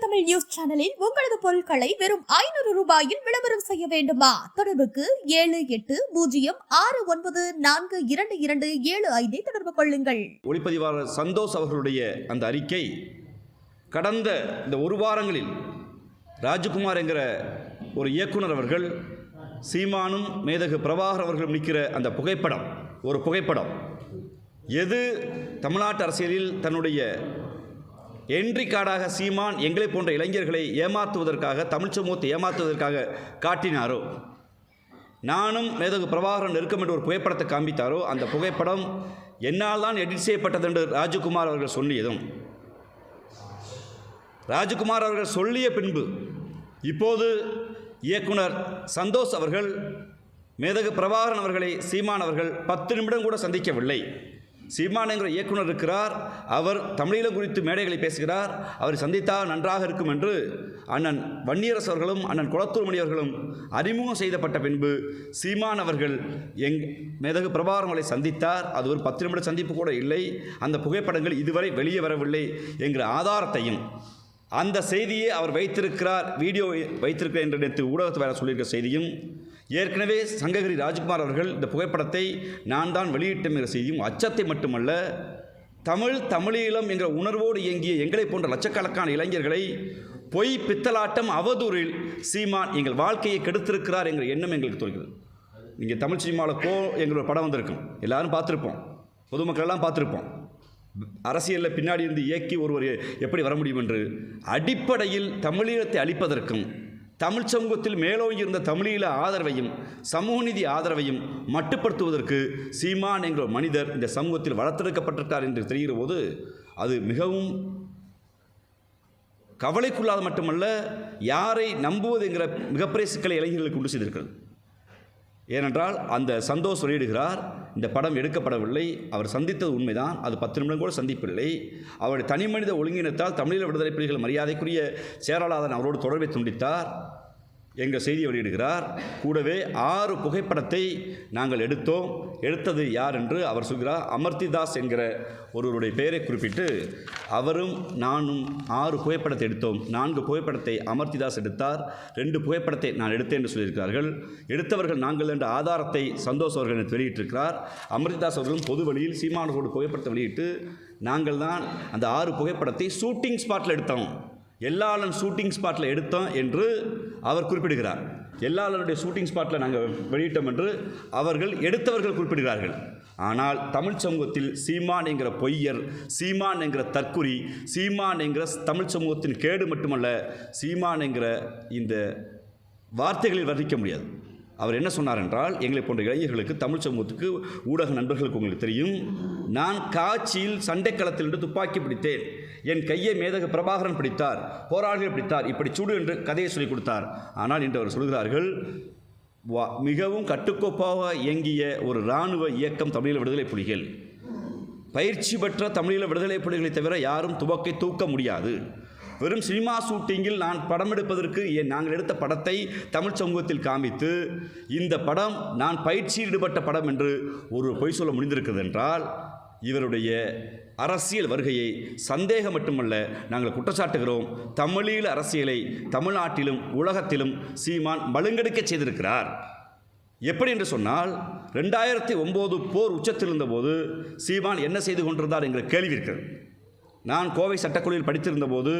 Tamil news சேனலில் உங்களது பொருட்களை வெறும் 500 ரூபாயில் விளம்பரம் செய்ய வேண்டுமா? தொடர்புக்கு 7806942275 தொடர்பு கொள்ளுங்கள். ஒளிப்பதிவாளர் சந்தோஷ் அவர்களுடைய அந்த அறிக்கை கடந்த இந்த ஒரு வாரங்களில் ராஜகுமார் என்கிற ஒரு இயக்குனர் அவர்கள் சீமானும் மேதகு பிரபாகர் அவர்களும் நிற்கிற அந்த புகைப்படம் எது தமிழ்நாட்டு அரசியலில் தன்னுடைய என்ட்ரி கார்டாக சீமான் எங்களை போன்ற இளைஞர்களை ஏமாற்றுவதற்காக, தமிழ் சமூகத்தை ஏமாற்றுவதற்காக காட்டினாரோ, நானும் மேதகு பிரபாகரன் நெருக்கம் என்ற ஒரு புகைப்படத்தை காண்பித்தாரோ, அந்த புகைப்படம் என்னால் தான் எடிட் செய்யப்பட்டது என்று ராஜகுமார் அவர்கள் சொல்லியதும், ராஜகுமார் அவர்கள் சொல்லிய பின்பு இப்போது இயக்குனர் சந்தோஷ் அவர்கள் மேதகு பிரபாகரன் அவர்களை சீமான் அவர்கள் 10 நிமிடம் கூட சந்திக்கவில்லை. சீமான் என்கிற இயக்குனர் இருக்கிறார், அவர் தமிழீழம் குறித்து மேடைகளை பேசுகிறார், அவரை சந்தித்தால் நன்றாக இருக்கும் என்று அண்ணன் வன்னியரசு அவர்களும் அண்ணன் குளத்தூர்மணி அவர்களும் அறிமுகம் செய்யப்பட்ட பின்பு சீமான் அவர்கள் மேதகு பிரபாகரன் அவர்களை சந்தித்தார். அது ஒரு 10 நிமிட சந்திப்பு கூட இல்லை. அந்த புகைப்படங்கள் இதுவரை வெளியே வரவில்லை என்கிற ஆதாரத்தையும், அந்த செய்தியை அவர் வைத்திருக்கிறார், வீடியோ வைத்திருக்கிறார் என்று நேற்று ஊடகத்தில் வேறு சொல்லியிருக்கிற செய்தியும், ஏற்கனவே சங்ககிரி ராஜ்குமார் அவர்கள் இந்த புகைப்படத்தை நான் தான் வெளியிட்டேன் என்ற செய்தியும், அச்சத்தை மட்டுமல்ல, தமிழீழம் என்கிற உணர்வோடு இயங்கிய எங்களை போன்ற லட்சக்கணக்கான இளைஞர்களை பொய் பித்தலாட்டம் அவதூறில் சீமான் எங்கள் வாழ்க்கையை கெடுத்திருக்கிறார் என்கிற எண்ணம் எங்களுக்கு தோன்றுகிறது. நீங்கள் தமிழ் சினிமாவில் எங்களோட படம் வந்திருக்கும், எல்லாரும் பார்த்துருப்போம், பொதுமக்கள் எல்லாம் பார்த்துருப்போம். அரசியலில் பின்னாடி இருந்து இயக்கி ஒருவர் எப்படி வர முடியும் என்று அடிப்படையில் தமிழீழத்தை அழிப்பதற்கும், தமிழ் சமூகத்தில் மேலோங்கி இருந்த தமிழீழ ஆதரவையும் சமூக நீதி ஆதரவையும் மட்டுப்படுத்துவதற்கு சீமான் என்கிற மனிதர் இந்த சமூகத்தில் வளர்த்தெடுக்கப்பட்டிருக்கார் என்று தெரிகிற போது அது மிகவும் கவலைக்குள்ளாத மட்டுமல்ல, யாரை நம்புவது என்கிற மிகப்பெரிய சிக்கலை இளைஞர்களுக்கு கொண்டு செய்திருக்கிறது. ஏனென்றால் அந்த சந்தோஷ் வெளியிடுகிறார், இந்த படம் எடுக்கப்படவில்லை, அவர் சந்தித்தது உண்மைதான், அது 10 நிமிடம் கூட சந்திப்பில்லை. அவருடைய தனி மனித ஒழுங்கினத்தால் தமிழீழ விடுதலை புலிகள் மரியாதைக்குரிய சேரலாதன் அவரோடு தொடர்பை துண்டித்தார் எங்கள் செய்தியை வெளியிடுகிறார். கூடவே 6 புகைப்படத்தை நாங்கள் எடுத்தது யார் என்று அவர் சொல்கிறார். அமர்த்திதாஸ் என்கிற ஒருவருடைய பெயரை குறிப்பிட்டு அவரும் நானும் 6 புகைப்படத்தை எடுத்தோம். 4 புகைப்படத்தை அமர்த்திதாஸ் எடுத்தார், 2 புகைப்படத்தை நான் எடுத்தேன் என்று சொல்லியிருக்கிறார்கள். எடுத்தவர்கள் நாங்கள் என்ற ஆதாரத்தை சந்தோஷ் அவர்கள் வெளியிட்டிருக்கிறார். அமர்த்திதாஸ் அவர்களும் பொது வழியில் சீமானோடு புகைப்படத்தை வெளியிட்டு நாங்கள் தான் அந்த 6 புகைப்படத்தை ஷூட்டிங் ஸ்பாட்டில் எடுத்தோம், எல்லாளன் ஷூட்டிங் ஸ்பாட்டில் எடுத்தோம் என்று அவர் குறிப்பிடுகிறார். எல்லாளனுடைய ஷூட்டிங் ஸ்பாட்டில் நாங்கள் வெளியிட்டோம் என்று அவர்கள் எடுத்தவர்கள் குறிப்பிடுகிறார்கள். ஆனால் தமிழ் சமூகத்தில் சீமான் என்கிற பொய்யர், சீமான் என்கிற தற்குறி, சீமான் என்கிற தமிழ் சமூகத்தின் கேடு மட்டுமல்ல, சீமான் என்கிற இந்த வார்த்தைகளில் வர்ணிக்க முடியாது. அவர் என்ன சொன்னார் என்றால், எங்களை போன்ற இளைஞர்களுக்கு, தமிழ் சமூகத்துக்கு, ஊடக நண்பர்களுக்கு உங்களுக்கு தெரியும், நான் காட்சியில் சண்டைக்களத்தில் இருந்து துப்பாக்கி பிடித்தேன், என் கையை மேதகு பிரபாகரன் பிடித்தார், போராளிகள் பிடித்தார், இப்படி சுடு என்று கதையை சொல்லிக் கொடுத்தார். ஆனால் இன்று அவர் சொல்கிறார்கள், மிகவும் கட்டுக்கோப்பாக இயங்கிய ஒரு இராணுவ இயக்கம் தமிழீழ விடுதலை புலிகள், பயிற்சி பெற்ற தமிழீழ விடுதலை புலிகளை தவிர யாரும் துவக்கை தூக்க முடியாது. வெறும் சினிமா ஷூட்டிங்கில் நான் படம் எடுப்பதற்கு நாங்கள் எடுத்த படத்தை தமிழ் சமூகத்தில் காமித்து, இந்த படம் நான் பயிற்சியில் ஈடுபட்ட படம் என்று ஒரு பொய் சொல்ல முடிந்திருக்கிறது என்றால், இவருடைய அரசியல் வருகையை சந்தேகம் மட்டுமல்ல, நாங்கள் குற்றச்சாட்டுகிறோம். தமிழீழ அரசியலை தமிழ்நாட்டிலும் உலகத்திலும் சீமான் மழுங்கெடுக்க செய்திருக்கிறார். எப்படி என்று சொன்னால், 2009 போர் உச்சத்தில் இருந்தபோது சீமான் என்ன செய்து கொண்டிருந்தார் என்கிற கேள்வி இருக்கிறது. நான் கோவை சட்டக்குழுவில் படித்திருந்த போது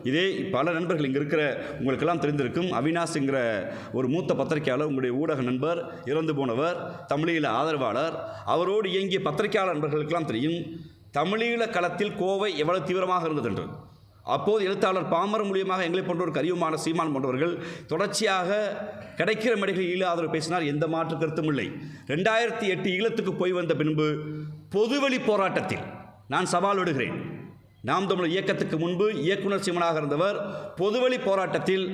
இதே பல நண்பர்கள் இங்கே இருக்கிற உங்களுக்கெல்லாம் தெரிந்திருக்கும், அவினாஷ்ங்கிற ஒரு மூத்த பத்திரிகையாளர், உங்களுடைய ஊடக நண்பர், இறந்து போனவர், தமிழீழ ஆதரவாளர், அவரோடு இயங்கிய பத்திரிகையாளர் நண்பர்களுக்கெல்லாம் தெரியும் தமிழீழ களத்தில் கோவை எவ்வளவு தீவிரமாக இருந்தது என்று. அப்போது எழுத்தாளர் பாமர் மூலியமாக எங்களை போன்ற ஒரு கரியுமான சீமான் போன்றவர்கள் தொடர்ச்சியாக கிடைக்கிற மேடைகளில் ஈழ ஆதரவு பேசினார், எந்த மாற்று கருத்தும் இல்லை. 2008 ஈழத்துக்கு போய் வந்த பின்பு பொதுவெளி போராட்டத்தில் நான் சவால் விடுகிறேன். நாம் தமிழர் இயக்கத்துக்கு முன்பு இயக்குனர் சீமானாக இருந்தவர் பொதுவெளி போராட்டத்தில்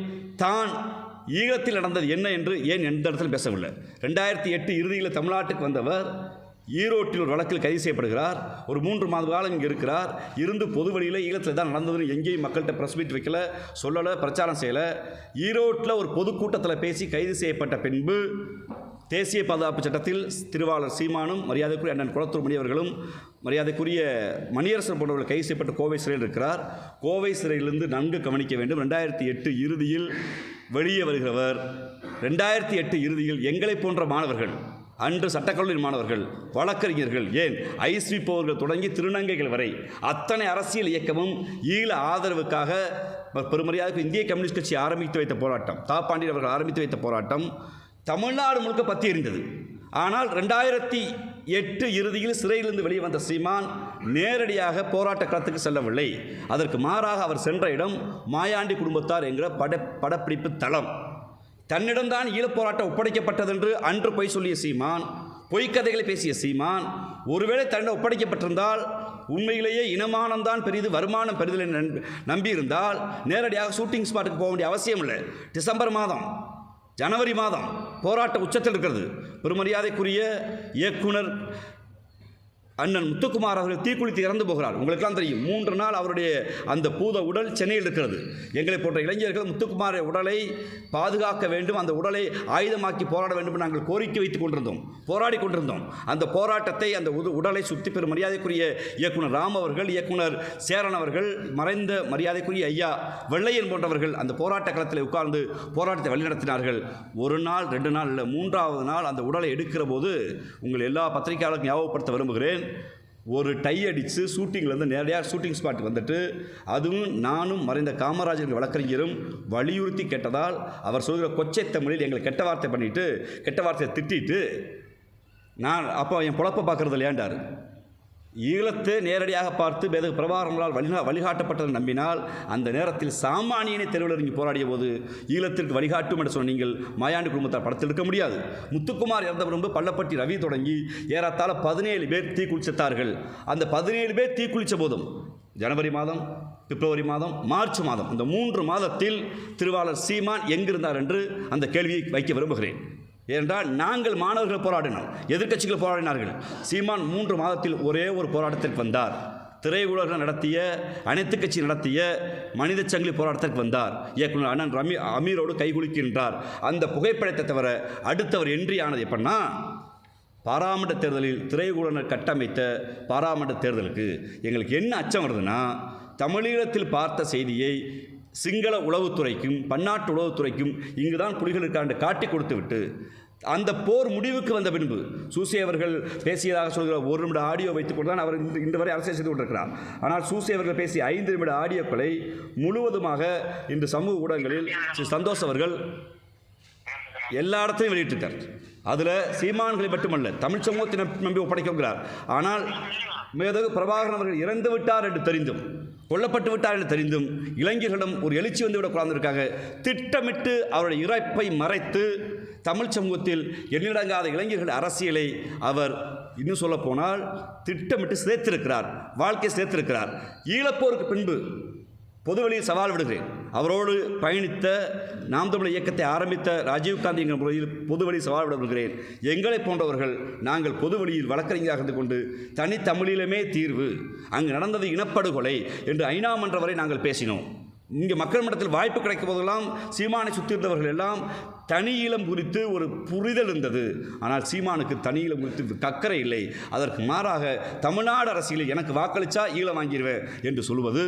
தான் ஈழத்தில் நடந்தது என்ன என்று ஏன் எந்த இடத்திலும் பேசவில்லை. 2008 இறுதியில் தமிழ்நாட்டுக்கு வந்தவர் ஈரோட்டில் ஒரு வழக்கில் கைது செய்யப்படுகிறார். ஒரு 3 மாத காலம் இங்கே இருக்கிறார். இருந்து பொது வழியில் ஈழத்தில் தான் நடந்ததுன்னு எங்கேயும் மக்கள்கிட்ட ப்ரெஸ் மீட் வைக்கல, சொல்லலை, பிரச்சாரம் செய்யலை. ஈரோட்டில் ஒரு பொதுக்கூட்டத்தில் பேசி கைது செய்யப்பட்ட பின்பு தேசிய பாதுகாப்பு சட்டத்தில் திருவாளர் சீமானும் மரியாதைக்குரிய அண்ணன் குளத்தூர் மணி அவர்களும் மரியாதைக்குரிய மணியரசன் போன்றவர்கள் கைது செய்யப்பட்டு கோவை சிறையில் இருக்கிறார். கோவை சிறையிலிருந்து நன்கு கவனிக்க வேண்டும். 2008 இறுதியில் வெளியே வருகிறவர். 2008 இறுதியில் எங்களை போன்ற மாணவர்கள், அன்று சட்டக்கல்லூரி மாணவர்கள், வழக்கறிஞர்கள், ஏன் ஐஸ்விப்பவர்கள் தொடங்கி திருநங்கைகள் வரை அத்தனை அரசியல் இயக்கமும் ஈழ ஆதரவுக்காக பெருமரியாதைக்கு இந்திய கம்யூனிஸ்ட் கட்சி ஆரம்பித்து வைத்த போராட்டம், தாப்பாண்டியன் அவர்கள் ஆரம்பித்து வைத்த போராட்டம் தமிழ்நாடு முழுக்க பற்றி எறிந்தது. ஆனால் 2008 இறுதியில் சிறையிலிருந்து வெளியே வந்த சீமான் நேரடியாக போராட்ட களத்துக்கு செல்லவில்லை. அதற்கு மாறாக அவர் சென்ற இடம் மாயாண்டி குடும்பத்தார் என்கிற படப்பிடிப்பு தளம். தன்னிடம்தான் ஈழப்போராட்டம் ஒப்படைக்கப்பட்டதென்று அன்று பொய் சொல்லிய சீமான், பொய்க்கதைகளை பேசிய சீமான், ஒருவேளை தன்னிடம் ஒப்படைக்கப்பட்டிருந்தால் உண்மையிலேயே இனமானம்தான் பெரிது, வருமானம் பெரிதில் நம்பியிருந்தால் நேரடியாக ஷூட்டிங் ஸ்பாட்டுக்கு போக வேண்டிய அவசியம் இல்லை. டிசம்பர் மாதம், ஜனவரி மாதம் போராட்ட உச்சத்தில் இருக்கிறது. பெருமரியாதைக்குரிய இயக்குனர் அண்ணன் முத்துக்குமார் அவர்கள் தீக்குளித்து இறந்து போகிறார். உங்களுக்கெல்லாம் தெரியும். 3 நாள் அவருடைய அந்த பூத உடல் சென்னையில் இருக்கிறது. எங்களை போன்ற இளைஞர்கள் முத்துக்குமார உடலை பாதுகாக்க வேண்டும், அந்த உடலை ஆயுதமாக்கி போராட வேண்டும் என்று நாங்கள் கோரிக்கை வைத்துக் கொண்டிருந்தோம், போராடி கொண்டிருந்தோம். அந்த போராட்டத்தை, அந்த உடலை சுற்றி பெறும் மரியாதைக்குரிய இயக்குனர் ராம் அவர்கள், இயக்குனர் சேரன் அவர்கள், மறைந்த மரியாதைக்குரிய ஐயா வெள்ளையன் போன்றவர்கள் அந்த போராட்ட களத்தில் உட்கார்ந்து போராட்டத்தை வழிநடத்தினார்கள். 1 நாள் 2 நாள் இல்லை, 3வது நாள் அந்த உடலை எடுக்கிற போது உங்கள் எல்லா பத்திரிகையாளர்களும் ஞாபகப்படுத்த விரும்புகிறேன். ஒரு டை அடித்து ஷூட்டிங்லேருந்து நேரடியாக ஷூட்டிங் ஸ்பாட்டுக்கு வந்துட்டு, அதுவும் நானும் மறைந்த காமராஜர் வழக்கறிஞரும் வலியுறுத்தி கேட்டதால் அவர் சொல்கிற கொச்சை தமிழில் எங்களை கெட்ட வார்த்தை பண்ணிவிட்டு, கெட்ட வார்த்தையை திட்டிட்டு, நான் அப்போ என் பொழப்பை பார்க்குறது இல்லையாண்டார். ஈழத்தை நேரடியாக பார்த்து வேத பிரபாகரங்களால் வழிகாட்டப்பட்டதை நம்பினால் அந்த நேரத்தில் சாமானியனை தெருவில் இறங்கி போராடிய போது ஈழத்திற்கு வழிகாட்டும் என்று சொன்ன நீங்கள் மாயாண்டி குடும்பத்தார் படத்தில் எடுக்க முடியாது. முத்துக்குமார் இறந்த பிறகு பள்ளப்பட்டி ரவி தொடங்கி ஏறத்தாழ 17 பேர் தீக்குளித்தார்கள். அந்த 17 பேர் தீக்குளித்த போதும் ஜனவரி மாதம், பிப்ரவரி மாதம், மார்ச் மாதம், இந்த 3 மாதத்தில் திருவாளர் சீமான் எங்கிருந்தார் என்று அந்த கேள்வியை வைக்க விரும்புகிறேன். ஏனென்றால் நாங்கள் மாணவர்கள் போராடினோம், எதிர்க்கட்சிகள் போராடினார்கள். சீமான் 3 மாதத்தில் ஒரே ஒரு போராட்டத்திற்கு வந்தார். திரையுலகம் நடத்திய, அனைத்து கட்சி நடத்திய மனித சங்கிலி போராட்டத்திற்கு வந்தார். இயக்குனர் அண்ணன் அமீரோடு கைகுலுக்கின்றார். அந்த புகைப்படத்தை தவிர அடுத்தவர் என்ட்ரி ஆனது எப்படின்னா, பாராளுமன்ற தேர்தலில் திரையுலகினர் கட்டமைத்த பாராளுமன்ற தேர்தலுக்கு எங்களுக்கு என்ன அச்சம் வருதுன்னா, தமிழீழத்தில் பார்த்த செய்தியை சிங்கள உளவுத்துறைக்கும் பன்னாட்டு உளவுத்துறைக்கும் இங்குதான் புலிகள் இருக்காண்டு காட்டி கொடுத்து விட்டு, அந்த போர் முடிவுக்கு வந்த பின்பு சூசி அவர்கள் பேசியதாக சொல்கிற 1 நிமிட ஆடியோ வைத்துக்கொண்டு தான் அவர் இன்று வரை அரசியல் செய்து கொண்டிருக்கிறார். ஆனால் சூசி அவர்கள் பேசிய 5 நிமிட ஆடியோக்களை முழுவதுமாக இன்று சமூக ஊடகங்களில் சந்தோஷ் அவர்கள் எல்லா இடத்தையும் வெளியிட்டிருக்கார். அதில் சீமான்களை மட்டுமல்ல, தமிழ் சமூகத்தினை நம்பி ஒப்படைக்கிறார். ஆனால் மேதகு பிரபாகரன் அவர்கள் இறந்து விட்டார் என்று தெரிந்தும், கொல்லப்பட்டு விட்டார் என்று தெரிந்தும் இளைஞர்களிடம் ஒரு எழுச்சி வந்துவிடக்கூடாதுக்காக திட்டமிட்டு அவருடைய இறப்பை மறைத்து தமிழ் சமூகத்தில் எண்ணிலடங்காத இளைஞர்கள் அரசியலை அவர் இன்னும் சொல்லப்போனால் திட்டமிட்டு சேர்த்திருக்கிறார், வாழ்க்கை சேர்த்திருக்கிறார். ஈழப்போருக்கு பின்பு பொதுவெளியில் சவால் விடுகிறேன். அவரோடு பயணித்த நாம் தமிழர் இயக்கத்தை ஆரம்பித்த ராஜீவ்காந்தி என்கிற முறையில் பொதுவெளியில் சவால் விடுகிறேன். எங்களை போன்றவர்கள் நாங்கள் பொதுவெளியில் வழக்கறிஞராக இருந்து கொண்டு தனித்தமிழிலுமே தீர்வு, அங்கு நடந்தது இனப்படுகொலை என்று ஐநா மன்ற வரை நாங்கள் பேசினோம். இங்கே மக்கள் மன்றத்தில் வாய்ப்பு கிடைக்கும் போதெல்லாம் சீமானை சுற்றியிருந்தவர்கள் எல்லாம் தனியீழம் குறித்து ஒரு புரிதல் இருந்தது. ஆனால் சீமானுக்கு தனியீழம் குறித்து கக்கறை இல்லை. அதற்கு மாறாக தமிழ்நாடு அரசியலில் எனக்கு வாக்களித்தா ஈழம் வாங்கிடுவேன் என்று சொல்வது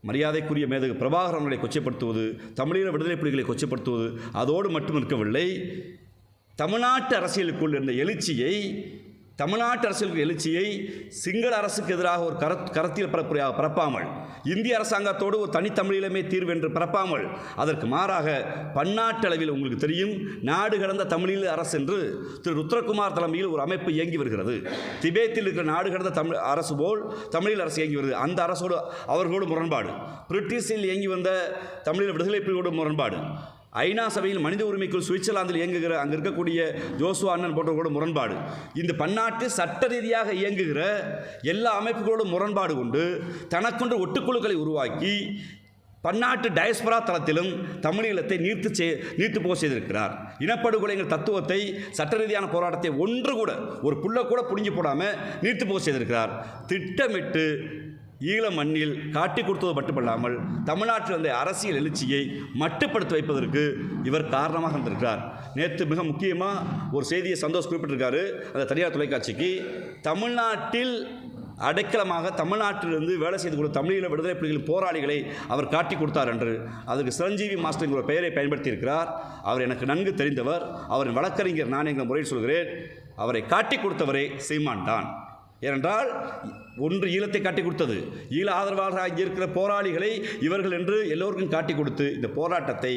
மரியாதைக்குரிய மேதகு பிரபாகரனை கொச்சைப்படுத்துவது, தமிழீழ விடுதலை புலிகளை கொச்சைப்படுத்துவது அதோடு மட்டும் இருக்கவில்லை. தமிழ்நாட்டு அரசியலுக்குள் இருந்த எழுச்சியை, தமிழ்நாட்டு அரசியலுக்கு எழுச்சியை சிங்கள அரசுக்கு எதிராக ஒரு கருத்தியல் பரப்பாமல், இந்திய அரசாங்கத்தோடு ஒரு தனித்தமிழிலுமே தீர்வு என்று பரப்பாமல், அதற்கு மாறாக பன்னாட்டு அளவில் உங்களுக்கு தெரியும், நாடு கடந்த தமிழீழ அரசு என்று திரு ருத்ரகுமார் தலைமையில் ஒரு அமைப்பு இயங்கி வருகிறது. திபேத்தில் இருக்கிற நாடு கடந்த தமிழ் அரசு போல் தமிழீழ அரசு இயங்கி வருகிறது. அந்த அரசோடு அவர்களோடு முரண்பாடு, பிரிட்டிஷில் இயங்கி வந்த தமிழீழ விடுதலை புலிகளோடு முரண்பாடு, ஐநா சபையில் மனித உரிமைக்குள் சுவிட்சர்லாந்தில் இயங்குகிற அங்கே இருக்கக்கூடிய ஜோசுவா அண்ணன் போன்றவர்களோட முரண்பாடு, இந்த பன்னாட்டு சட்ட ரீதியாக இயங்குகிற எல்லா அமைப்புகளோடும் முரண்பாடு கொண்டு தனக்கொன்று ஒட்டுக்குழுக்களை உருவாக்கி பன்னாட்டு டயஸ்பரா தளத்திலும் தமிழீழத்தை நீர்த்து போக செய்திருக்கிறார். இனப்படுகொலைங்கிற தத்துவத்தை, சட்ட ரீதியான போராட்டத்தை ஒன்று கூட, ஒரு புள்ள கூட புடிஞ்சு போடாமல் நீர்த்து போக செய்திருக்கிறார். திட்டமிட்டு ஈழ மண்ணில் காட்டி கொடுத்தது மட்டுமல்லாமல் தமிழ்நாட்டில் வந்த அரசியல் எழுச்சியை மட்டுப்படுத்தி வைப்பதற்கு இவர் காரணமாக இருந்திருக்கிறார். நேற்று மிக முக்கியமாக ஒரு செய்தியை சந்தோஷ் குறிப்பிட்டிருக்காரு அந்த தனியார் தொலைக்காட்சிக்கு. தமிழ்நாட்டில் அடைக்கலமாக தமிழ்நாட்டிலிருந்து வேலை செய்து கொண்ட தமிழீழ விடுதலை புலிகளின் போராளிகளை அவர் காட்டி கொடுத்தார் என்று அதற்கு சிரஞ்சீவி மாஸ்டர் என்கிற பெயரை பயன்படுத்தியிருக்கிறார். அவர் எனக்கு நன்கு தெரிந்தவர். அவரின் வழக்கறிஞர் நான் என்கிற முறையில் சொல்கிறேன். அவரை காட்டி கொடுத்தவரே சீமான் தான். ஏனென்றால் ஒன்று ஈழத்தை காட்டி கொடுத்தது, ஈழ ஆதரவாளராக இங்கே இருக்கிற போராளிகளை இவர்கள் என்று எல்லோருக்கும் காட்டி கொடுத்து இந்த போராட்டத்தை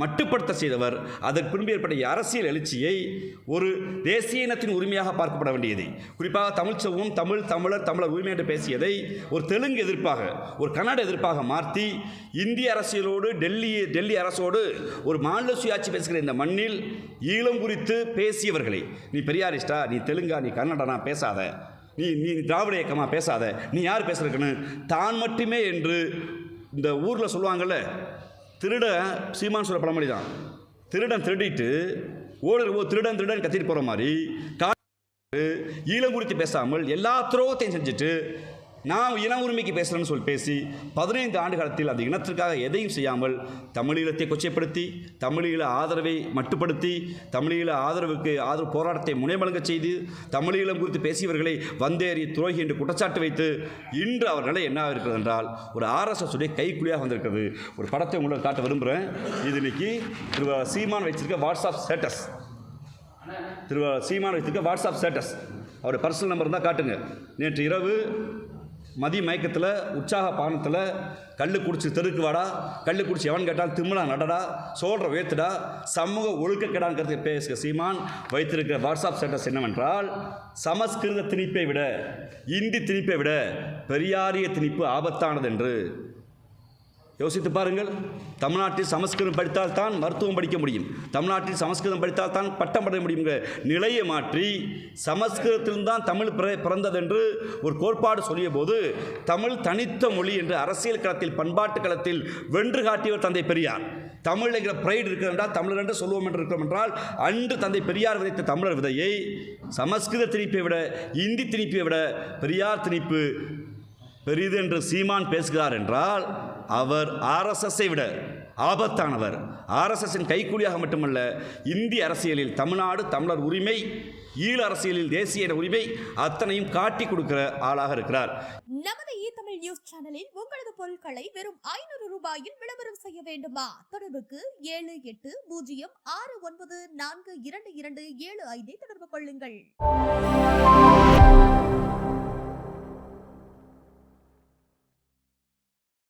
மட்டுப்படுத்த செய்தவர். அதற்கு பின்பு ஏற்பட்ட அரசியல் எழுச்சியை ஒரு தேசிய இனத்தின் உரிமையாக பார்க்கப்பட வேண்டியதை, குறிப்பாக தமிழ் சமூகம் தமிழர் உரிமை என்று பேசியதை ஒரு தெலுங்கு எதிர்ப்பாக, ஒரு கன்னட எதிர்ப்பாக மாற்றி இந்திய அரசியலோடு டெல்லி அரசோடு ஒரு மாநில சுயாட்சி பேசுகிற இந்த மண்ணில் ஈழம் குறித்து பேசியவர்களை நீ பெரியாரிஸ்டா, நீ தெலுங்கா, நீ கன்னடனா பேசாத, நீ திராவிட இயக்கமாக பேசாத, நீ யார் பேசுறதுக்குன்னு தான் மட்டுமே என்று இந்த ஊரில் சொல்லுவாங்கள்ல, திருட சீமான் சொல்ல பழமொழி தான், திருடன் திருடிட்டு ஓடுறவோ திருடன் கத்திட்டு போகிற மாதிரி ஈழம் குறித்து பேசாமல் எல்லா துரோகத்தையும் செஞ்சுட்டு நான் இன உரிமைக்கு பேசுகிறேன்னு சொல்லி பேசி 15 ஆண்டு காலத்தில் அந்த இனத்திற்காக எதையும் செய்யாமல் தமிழீழத்தை கொச்சைப்படுத்தி, தமிழீழ ஆதரவை மட்டுப்படுத்தி, தமிழீழ ஆதரவு போராட்டத்தை முனைமலங்க செய்து, தமிழீழம் குறித்து பேசியவர்களை வந்தேறி துரோகி என்று குற்றச்சாட்டு வைத்து இன்று அவர் நிலை என்ன இருக்கிறது என்றால் ஒரு RSS உடைய கைக்குழியாக வந்திருக்கிறது. ஒரு படத்தை உங்களுக்கு காட்ட விரும்புகிறேன். இது இன்னைக்கு சீமான் வச்சிருக்க வாட்ஸ்அப் ஸ்டேட்டஸ். சீமான் வச்சிருக்க வாட்ஸ்அப் ஸ்டேட்டஸ். அவருடைய பர்சனல் நம்பர் தான் காட்டுங்க. நேற்று இரவு மதிய மயக்கத்தில் உற்சாக பானத்தில் கல் குடிச்சு தெருக்கு வாடா, கல் குடிச்சு எவன் கேட்டால் திம்முடா நடடா, சோழரை வேத்துடா, சமூக ஒழுக்கக்கேடான் கருத்தை பேசுகிற சீமான் வைத்திருக்கிற வாட்ஸ்அப் ஸ்டேட்டஸ் என்னவென்றால், சமஸ்கிருத திணிப்பை விட இந்தி திணிப்பை விட பெரியாரிய திணிப்பு ஆபத்தானது என்று. யோசித்து பாருங்கள். தமிழ்நாட்டில் சமஸ்கிருதம் படித்தால் தான் மருத்துவம் படிக்க முடியும், தமிழ்நாட்டில் சமஸ்கிருதம் படித்தால் தான் பட்டம் பெற முடியுங்கிற நிலையை மாற்றி சமஸ்கிருதத்தில்தான் தமிழ் பிறந்தது என்று ஒரு கோட்பாடு சொல்லிய போது தமிழ் தனித்த மொழி என்று அரசியல் களத்தில் பண்பாட்டு களத்தில் வென்று காட்டியவர் தந்தை பெரியார். தமிழ் என்கிற பிரைடு இருக்கிறது என்றால் தமிழர் என்று சொல்லுவோம் என்று இருக்கிறோம் என்றால் அன்று தந்தை பெரியார் விதைத்த தமிழர் விதையை சமஸ்கிருத திணிப்பை விட இந்தி திணிப்பை விட பெரியார் திணிப்பு பெரிது என்று சீமான் பேசுகிறார் என்றால் அவர் RSSஐ விட ஆபத்தானவர். RSSின் கைக்கூலியாக மட்டுமல்ல, இந்திய அரசியலில் தமிழ்நாடு தமிழர் உரிமை, ஈழ அரசியலில் தேசிய உரிமை அத்தனையும் காட்டி கொடுக்கிற ஆளாக இருக்கிறார். நமது தமிழ் நியூஸ் சேனலில் உங்களது பொருட்களை வெறும் 500 ரூபாயில் விளம்பரம் செய்ய வேண்டுமா? தொடர்புக்கு 7806942275 தொடர்பு கொள்ளுங்கள்.